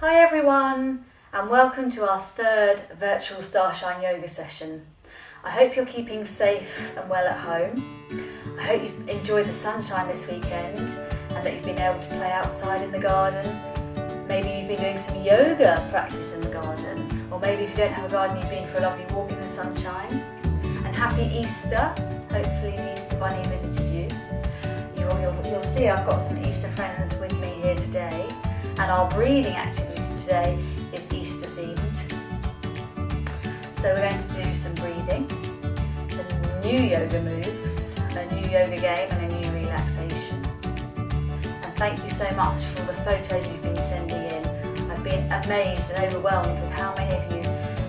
Hi everyone, and welcome to our third virtual Starshine Yoga session. I hope you're keeping safe and well at home. I hope you've enjoyed the sunshine this weekend and that you've been able to play outside in the garden. Maybe you've been doing some yoga practice in the garden, or maybe if you don't have a garden, you've been for a lovely walk in the sunshine. And happy Easter. Hopefully the Easter Bunny visited you. You'll see I've got some Easter friends with me here today, and our breathing activity today is Easter themed. So we're going to do some breathing, some new yoga moves, a new yoga game and a new relaxation. And thank you so much for all the photos you've been sending in. I've been amazed and overwhelmed with how many of you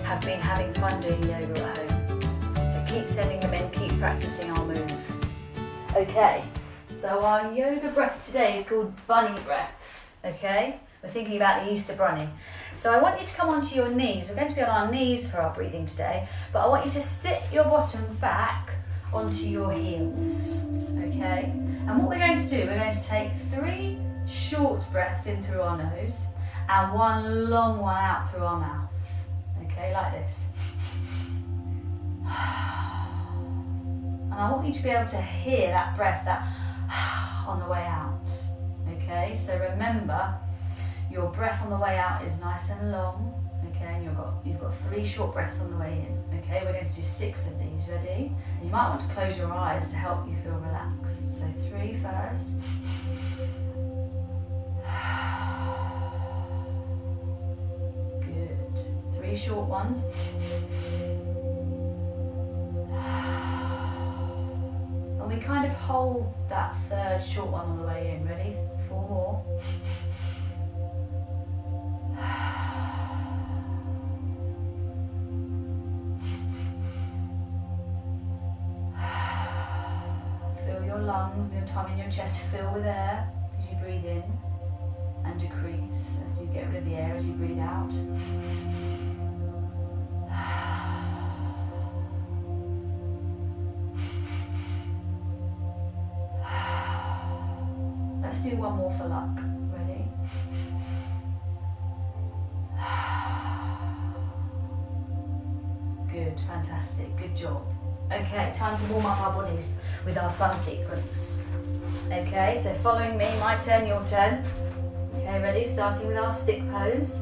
have been having fun doing yoga at home. So keep sending them in, keep practicing our moves. Okay, so our yoga breath today is called bunny breath. Okay, we're thinking about the Easter bunny. So I want you to come onto your knees. We're going to be on our knees for our breathing today, but I want you to sit your bottom back onto your heels. Okay, and what we're going to do, we're going to take 3 short breaths in through our nose and 1 long one out through our mouth. Okay, like this. And I want you to be able to hear that breath, that on the way out. Okay, so remember, your breath on the way out is nice and long. Okay, and you've got 3 short breaths on the way in. Okay, we're going to do 6 of these. Ready? And you might want to close your eyes to help you feel relaxed. So 3 first. Good. 3 short ones. And we kind of hold that 3rd short one on the way in. Ready? 4 more. Fill your lungs and your tummy and your chest fill with air as you breathe in, and decrease as you get rid of the air as you breathe out. Let's do 1 more for luck. Ready? Good, fantastic, good job. Okay, time to warm up our bodies with our sun sequence. Okay, so following me, my turn, your turn. Okay, ready? Starting with our stick pose.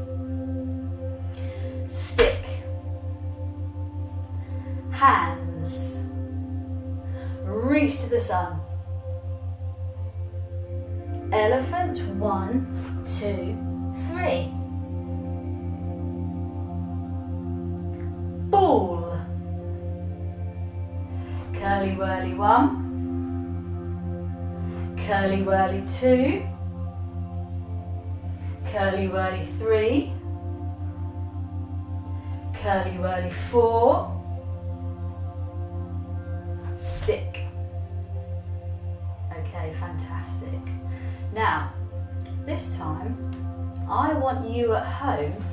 Stick. Hands. Reach to the sun. Elephant, 1, 2, 3. Ball. Curly whirly 1. Curly whirly 2. Curly whirly 3. Curly whirly 4. Stick. Okay, fantastic. Now, this time, I want you at home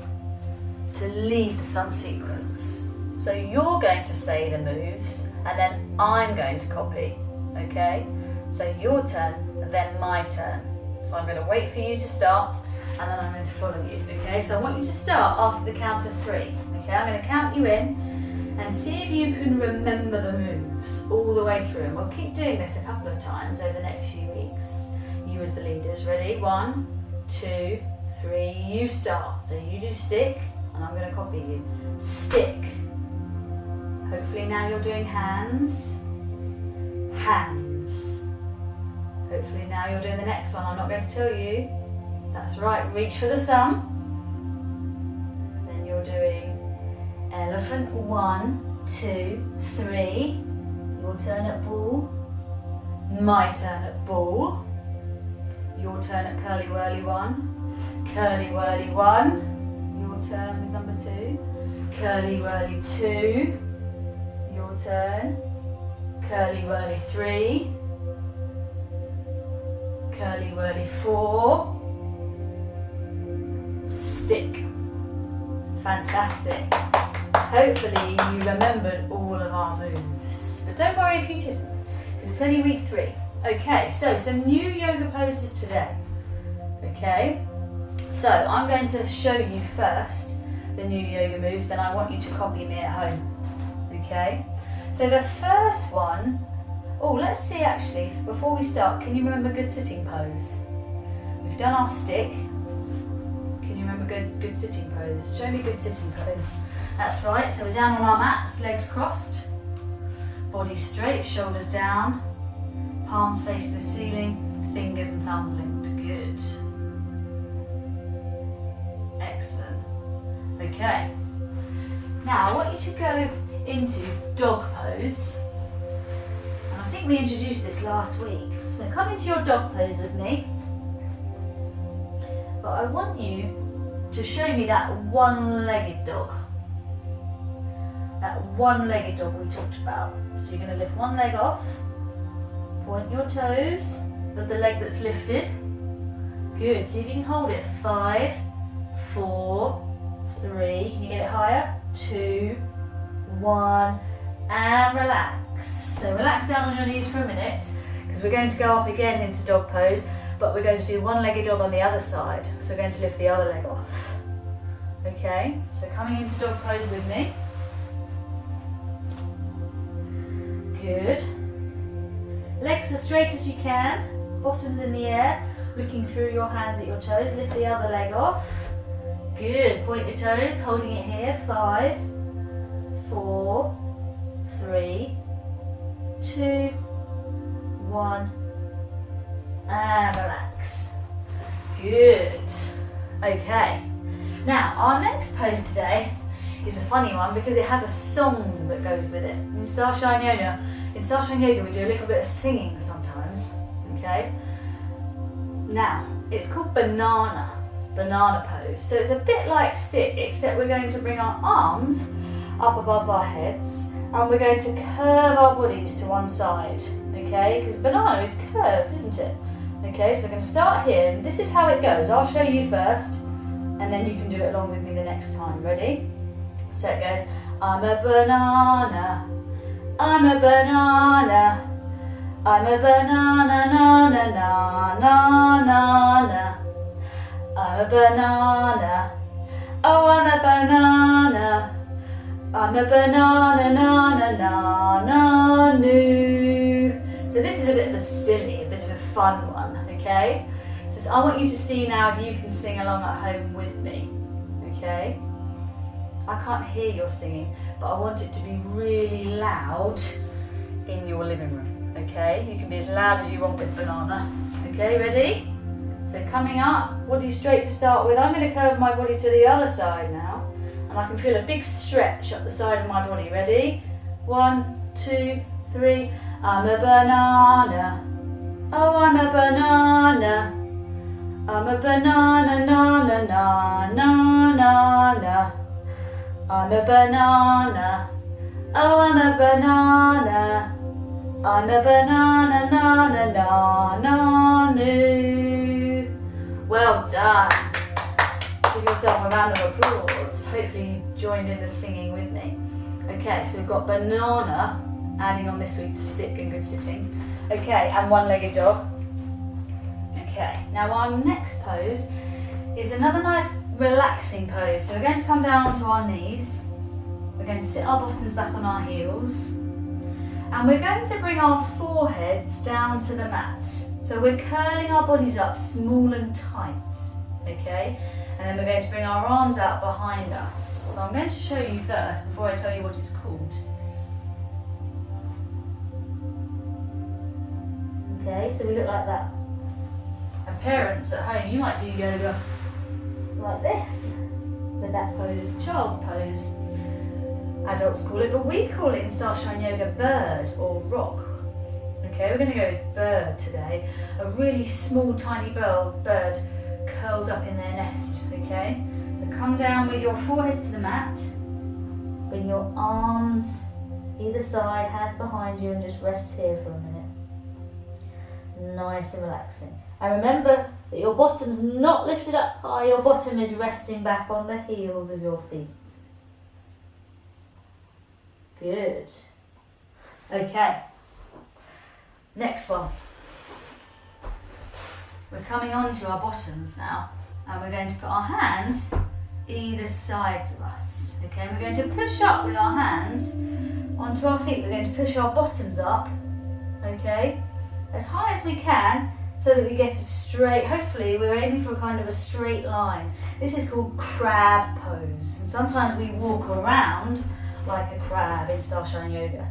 to lead the sun sequence. So you're going to say the moves, and then I'm going to copy, okay? So your turn, and then my turn. So I'm going to wait for you to start, and then I'm going to follow you, okay? So I want you to start after the count of 3, okay? I'm going to count you in, and see if you can remember the moves all the way through. And we'll keep doing this a couple of times over the next few weeks. You as the leaders, ready? 1, 2, 3, you start. So you do stick, and I'm going to copy you. Stick. Hopefully now you're doing hands. Hands. Hopefully now you're doing the next one. I'm not going to tell you. That's right, reach for the sun. Then you're doing elephant, 1, 2, 3. Your turn at ball. My turn at ball. Your turn at curly whirly 1. Curly whirly 1. Your turn with number 2. Curly whirly 2. Your turn. Curly whirly 3. Curly whirly 4. Stick. Fantastic. Hopefully you remembered all of our moves. But don't worry if you didn't, because it's only week 3. Okay, so some new yoga poses today. Okay, So I'm going to show you first the new yoga moves, then I want you to copy me at home. Okay? So the first one, let's see actually, before we start, can you remember good sitting pose? We've done our stick. Can you remember good sitting pose? Show me good sitting pose. That's right, so we're down on our mats, legs crossed, body straight, shoulders down, palms face the ceiling, fingers and thumbs linked. Good. Excellent. Okay. Now I want you to go into dog pose. And I think we introduced this last week. So come into your dog pose with me. But I want you to show me that one-legged dog. That one-legged dog we talked about. So you're going to lift one leg off, point your toes with the leg that's lifted. Good. See if you can hold it for 5, 4, 3. Can you get it higher? 2, 1, and relax. So relax down on your knees for a minute, because we're going to go up again into dog pose, but we're going to do one-legged dog on the other side. So we're going to lift the other leg off. Okay, so coming into dog pose with me. Good. Legs as straight as you can, bottoms in the air, looking through your hands at your toes. Lift the other leg off. Good, point your toes, holding it here. 5, 4, 3, 2, 1, and relax. Good. Okay. Now, our next pose today is a funny one because it has a song that goes with it. In Starshine Yoga, we do a little bit of singing sometimes. Okay. Now, it's called banana pose. So it's a bit like stick, except we're going to bring our arms up above our heads, and we're going to curve our bodies to one side, okay? Because banana is curved, isn't it? Okay, so we're going to start here, and this is how it goes. I'll show you first, and then you can do it along with me the next time. Ready? So it goes, I'm a banana, I'm a banana, I'm a banana, na na na na na na. I'm a banana, oh I'm a banana, I'm a banana, na na na na no. So this is a bit of a silly, a bit of a fun one, okay? So I want you to see now if you can sing along at home with me, okay? I can't hear your singing, but I want it to be really loud in your living room, okay? You can be as loud as you want with banana, okay? Ready? So coming up, body straight to start with. I'm going to curve my body to the other side now, and I can feel a big stretch up the side of my body. Ready? 1, 2, 3. I'm a banana. Oh, I'm a banana. I'm a banana, na na na na na na. I'm a banana. Oh, I'm a banana. I'm a banana, na na na na no. Well done. Give yourself a round of applause. Hopefully you joined in the singing with me. Okay, so we've got banana adding on this week to stick and good sitting. Okay, and one-legged dog. Okay, now our next pose is another nice relaxing pose. So we're going to come down onto our knees. We're going to sit our bottoms back on our heels. And we're going to bring our foreheads down to the mat. So we're curling our bodies up small and tight, okay? And then we're going to bring our arms out behind us. So I'm going to show you first before I tell you what it's called. Okay, so we look like that. And parents at home, you might do yoga like this, with that pose, child's pose. Adults call it, but we call it in Starshine Yoga bird or rock. Okay, we're going to go with bird today. A really small, tiny bird curled up in their nest. Okay, so come down with your forehead to the mat. Bring your arms either side, hands behind you, and just rest here for a minute. Nice and relaxing. And remember that your bottom's not lifted up high. Your bottom is resting back on the heels of your feet. Good. Okay. Next one. We're coming on to our bottoms now. And we're going to put our hands either sides of us. Okay, we're going to push up with our hands onto our feet. We're going to push our bottoms up, okay, as high as we can so that we get a straight, hopefully we're aiming for kind of a straight line. This is called crab pose. And sometimes we walk around like a crab in Starshine Yoga.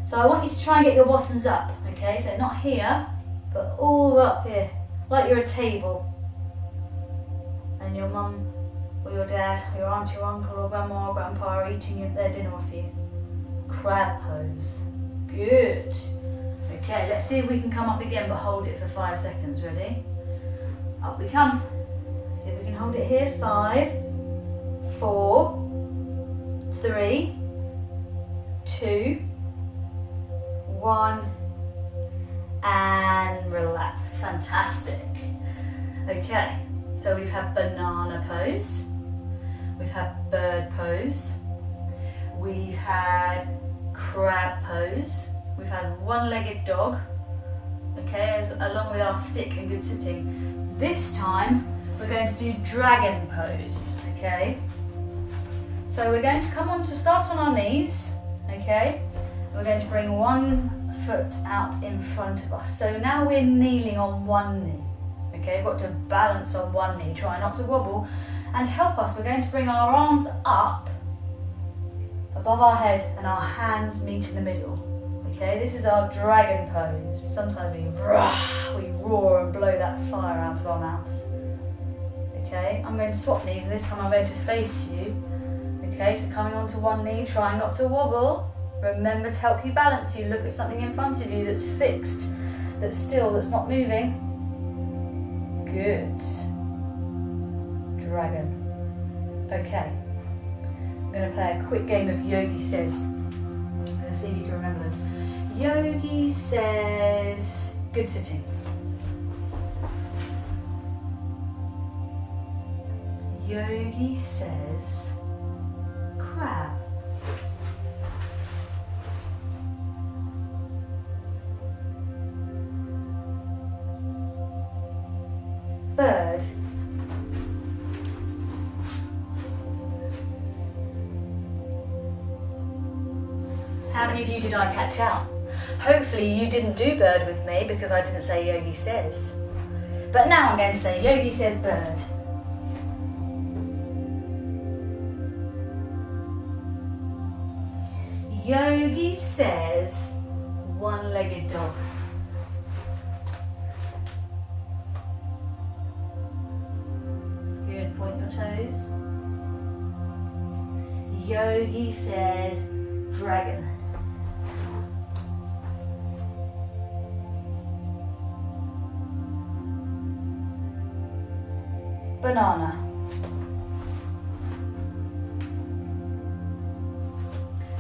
So I want you to try and get your bottoms up, okay, so not here, but all up here, like you're a table. And your mum or your dad, or your auntie or uncle or grandma or grandpa are eating their dinner off you. Crab pose. Good. Okay, let's see if we can come up again, but hold it for 5 seconds. Ready? Up we come. See if we can hold it here. 5, 4, 3, 2, 1, and relax. Fantastic. Okay. So we've had banana pose, we've had bird pose, we've had crab pose, we've had one-legged dog, okay, along with our stick and good sitting. This time we're going to do dragon pose, okay. So we're going to start on our knees, okay. We're going to bring one foot out in front of us. So now we're kneeling on one knee. Okay, we've got to balance on one knee, try not to wobble, and to help us, we're going to bring our arms up above our head and our hands meet in the middle. Okay, this is our dragon pose. Sometimes we roar and blow that fire out of our mouths. Okay, I'm going to swap knees, and this time I'm going to face you. Okay, so coming onto one knee, trying not to wobble. Remember to help you balance, you look at something in front of you that's fixed, that's still, that's not moving. Good. Dragon. Okay. I'm going to play a quick game of Yogi Says. I'm going to see if you can remember them. Yogi says good sitting. Yogi says crab. Bird. How many of you did I catch out? Hopefully you didn't do bird with me because I didn't say Yogi says. But now I'm going to say Yogi says bird. Yogi says one-legged dog. Good, point your toes. Yogi says dragon. Banana.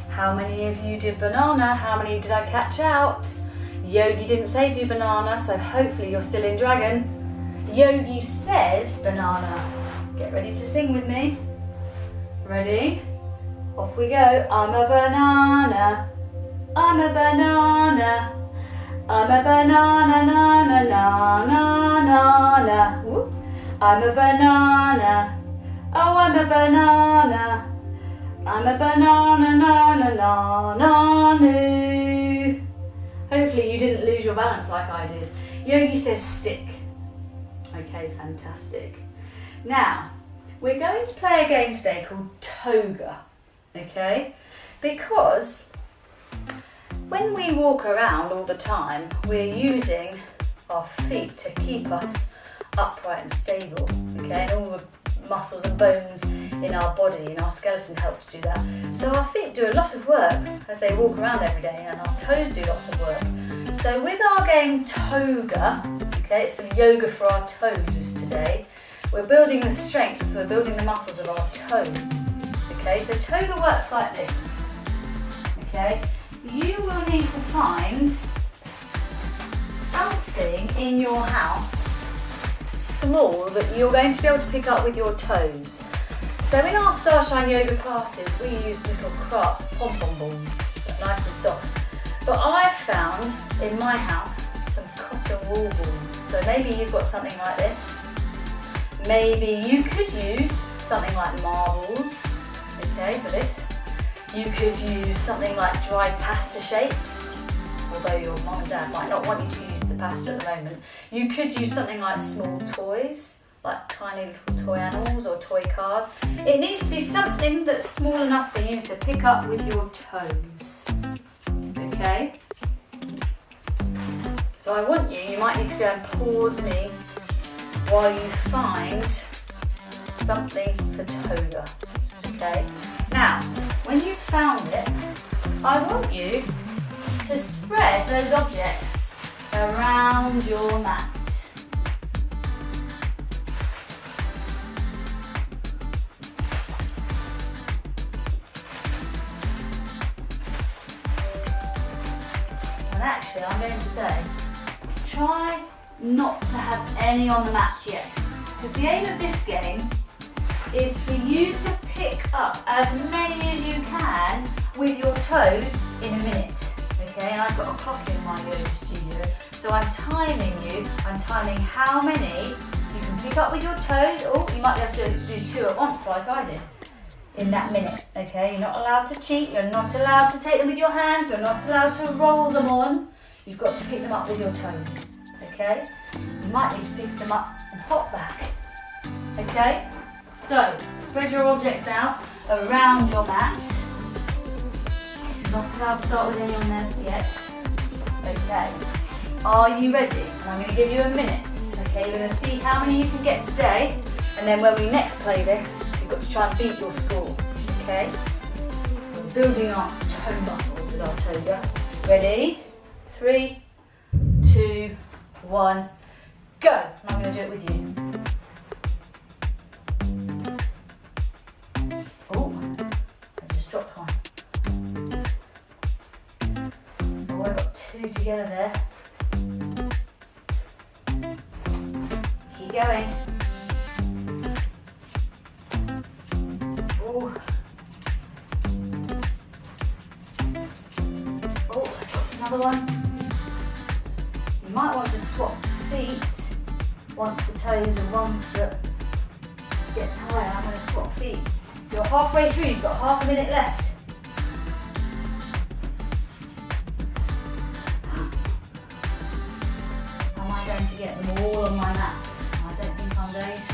How many of you did banana? How many did I catch out? Yogi didn't say do banana, so hopefully you're still in dragon. Yogi says banana. Get ready to sing with me. Ready? Off we go. I'm a banana. I'm a banana. I'm a banana, na na na na na na. Whoop. I'm a banana. Oh, I'm a banana. I'm a banana, na na na na no. Hopefully you didn't lose your balance like I did. Yogi says stick. Okay, fantastic. Now, we're going to play a game today called Toga. Okay? Because when we walk around all the time, we're using our feet to keep us upright and stable. Okay? And all the muscles and bones in our body, in our skeleton help to do that. So our feet do a lot of work as they walk around every day, and our toes do lots of work. So with our game Toga, okay, it's some yoga for our toes today, we're building the strength, we're building the muscles of our toes. Okay, so Toga works like this. Okay, you will need to find something in your house small that you're going to be able to pick up with your toes. So in our Starshine Yoga classes, we use little craft pom-pom balls, nice and soft. But I've found in my house some cotton wool balls. So maybe you've got something like this. Maybe you could use something like marbles, okay, for this. You could use something like dried pasta shapes, although your mum and dad might not want you to use the pasta at the moment. You could use something like small toys, like tiny little toy animals or toy cars. It needs to be something that's small enough for you to pick up with your toes, okay? So I want you might need to go and pause me while you find something for Toga, okay? Now, when you've found it, I want you to spread those objects around your mat. And actually, I'm going to say, try not to have any on the mat yet, because the aim of this game is for you to pick up as many as you can with your toes in a minute, okay? And I've got a clock in my yoga studio, so I'm timing you. I'm timing how many you can pick up with your toes. Oh, you might be able to do 2 at once like I did in that minute, okay? You're not allowed to cheat. You're not allowed to take them with your hands. You're not allowed to roll them on. You've got to pick them up with your toes, okay? You might need to pick them up and hop back, okay? So, spread your objects out around your mat. You're not allowed to start with any on there yet. Okay. Are you ready? And I'm going to give you a minute. Okay, you're going to see how many you can get today. And then when we next play this, you've got to try and beat your score. Okay? So we're building our toe muscles with our Toga. Ready? 3, 2, 1, go. And I'm going to do it with you. Oh, I just dropped one. Oh, I've got 2 together there. Keep going. Oh. Oh, I dropped another one. You might want to swap feet once the toes and one foot gets higher. I'm going to swap feet. You're halfway through, you've got half a minute left. Am I going to get them all on my mat? I don't think I'm going to.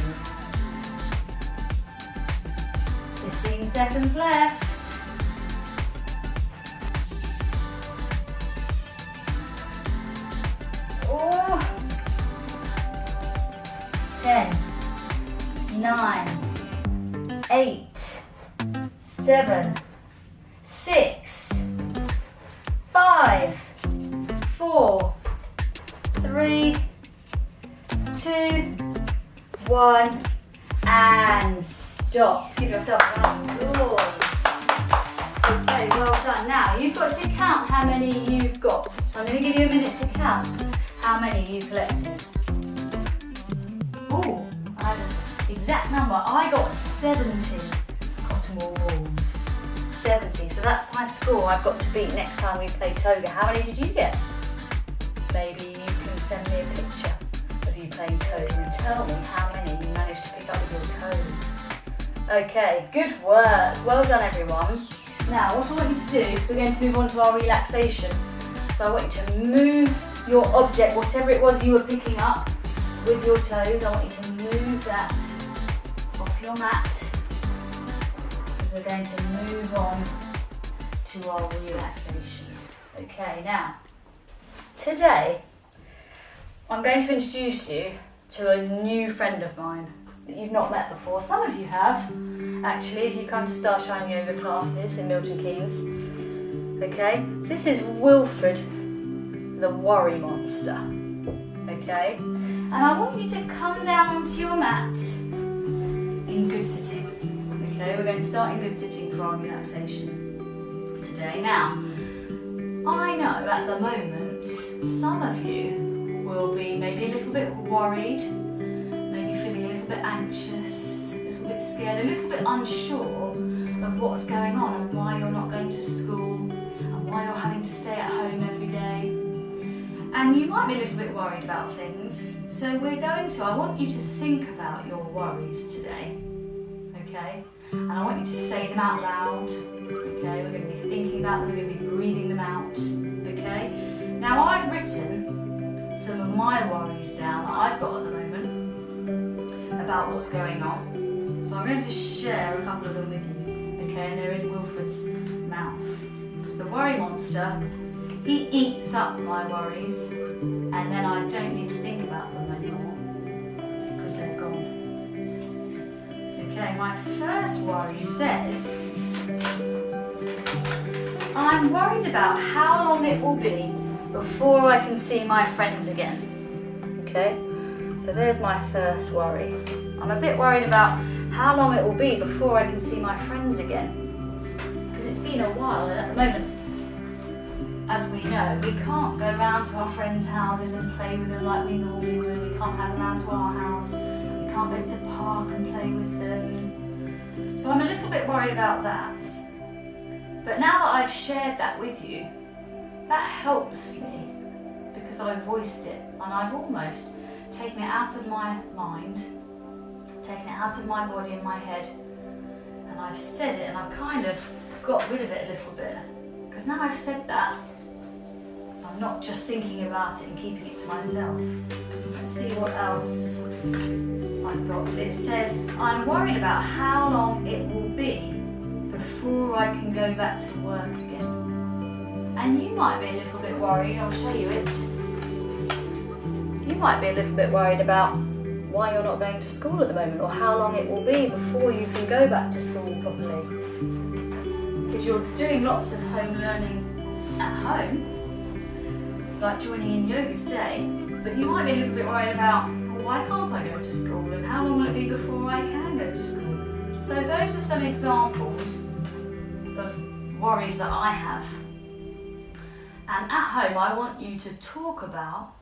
15 seconds left. Oh. 10, 9, 8, 7, 6, 5, 4, 3, 2, 1, and stop. Give yourself a round of applause. Okay, well done. Now you've got to count how many you've got. So I'm going to give you a minute to count how many you collected. Oh, I have an exact number. I got 70 cotton wool balls. 70. So that's my score I've got to beat next time we play Toga. How many did you get? Maybe you can send me a picture of you playing Toga and tell me how many you managed to pick up with your toes. Okay, good work. Well done, everyone. Now, what I want you to do is we're going to move on to our relaxation. So I want you to move your object, whatever it was you were picking up with your toes. I want you to move that off your mat. We're going to move on to our relaxation. Okay, now, today I'm going to introduce you to a new friend of mine that you've not met before. Some of you have, actually, if you come to Starshine Yoga classes in Milton Keynes. Okay, this is Wilfred, the worry monster. Okay, and I want you to come down onto your mat in good sitting. Okay, we're going to start in good sitting for our relaxation today. Now, I know at the moment some of you will be maybe a little bit worried, maybe feeling a little bit anxious, a little bit scared, a little bit unsure of what's going on and why you're not going to school and why you're having to stay at home every day. And you might be a little bit worried about things, so I want you to think about your worries today, okay? And I want you to say them out loud, okay? We're going to be thinking about them, we're going to be breathing them out, okay? Now I've written some of my worries down that I've got at the moment about what's going on. So I'm going to share a couple of them with you, okay? And they're in Wilfred's mouth. Because the worry monster, he eats up my worries, and then I don't need to think about them anymore because they're gone. Okay, my first worry says, I'm worried about how long it will be before I can see my friends again. Okay, so there's my first worry. I'm a bit worried about how long it will be before I can see my friends again. Because it's been a while, and at the moment, as we know, we can't go round to our friends' houses and play with them like we normally would. We can't have them round to our house. We can't go to the park and play with them. So I'm a little bit worried about that. But now that I've shared that with you, that helps me because I've voiced it and I've almost taken it out of my mind, taken it out of my body and my head, and I've said it and I've kind of got rid of it a little bit. Because now I've said that, I'm not just thinking about it and keeping it to myself. Let's see what else I've got. It says, I'm worried about how long it will be before I can go back to work again. And you might be a little bit worried, I'll show you it. You might be a little bit worried about why you're not going to school at the moment, or how long it will be before you can go back to school properly. Because you're doing lots of home learning at home, like joining in yoga today, but you might be a little bit worried about, well, why can't I go to school, and how long will it be before I can go to school? So those are some examples of worries that I have. And at home, I want you to talk about,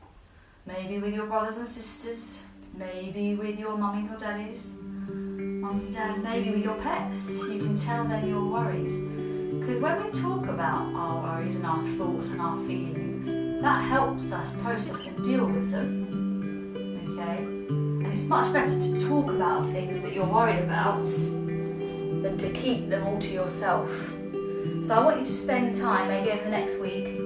maybe with your brothers and sisters, maybe with your mummies or daddies, mums and dads, maybe with your pets. You can tell them your worries. Because when we talk about our worries and our thoughts and our feelings, that helps us process and deal with them. Okay? And it's much better to talk about things that you're worried about than to keep them all to yourself. So I want you to spend time, maybe over the next week,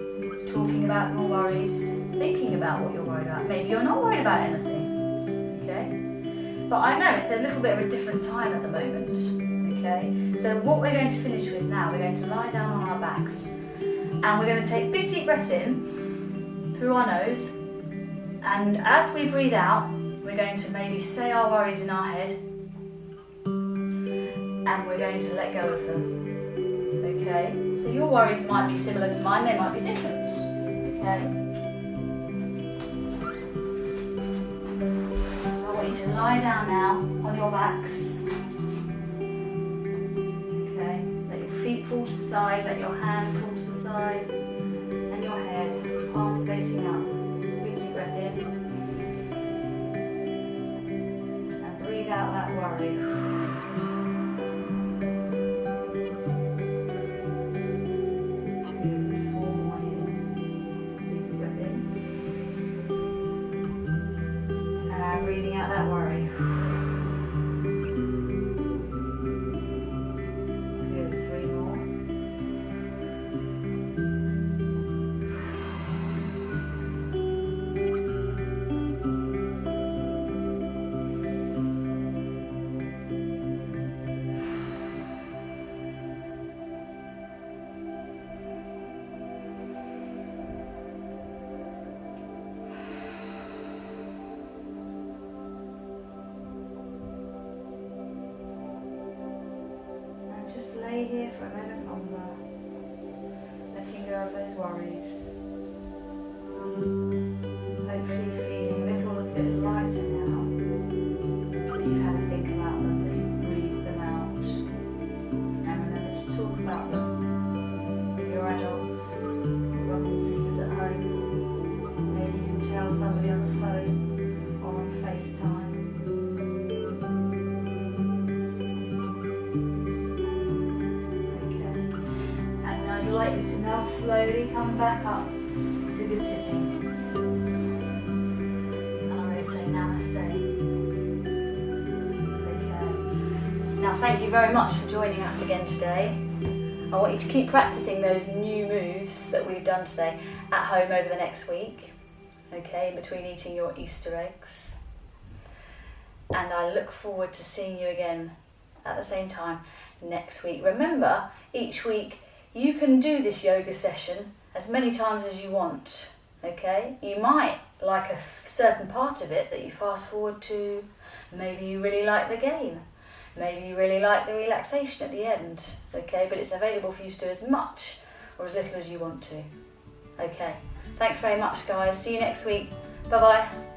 talking about your worries, thinking about what you're worried about. Maybe you're not worried about anything. Okay? But I know it's a little bit of a different time at the moment. Okay, so what we're going to finish with now, we're going to lie down on our backs and we're going to take big deep breaths in through our nose, and as we breathe out, we're going to maybe say our worries in our head and we're going to let go of them. Okay, so your worries might be similar to mine, they might be different. Okay, so I want you to lie down now on your backs. Feet fall to the side, let your hands fall to the side, and your head, palms facing up. Big deep breath in, and breathe out that worry. Good, 4 more here. Big deep breath in, and breathing out that worry. Lay here for a moment longer, letting go of those worries. Hopefully feeling a little bit lighter now that you've had a think about them, that you've breathed them out. And remember to talk about them with your adults, your brothers and sisters at home. Maybe you can tell somebody on the phone or on FaceTime. I'd like you to now slowly come back up to good sitting. Namaste. Okay. Now thank you very much for joining us again today. I want you to keep practicing those new moves that we've done today at home over the next week. Okay, in between eating your Easter eggs. And I look forward to seeing you again at the same time next week. Remember, each week you can do this yoga session as many times as you want. Okay, you might like a certain part of it that you fast forward to. Maybe you really like the game. Maybe you really like the relaxation at the end. Okay, but it's available for you to do as much or as little as you want to. Okay, thanks very much guys. See you next week. Bye bye.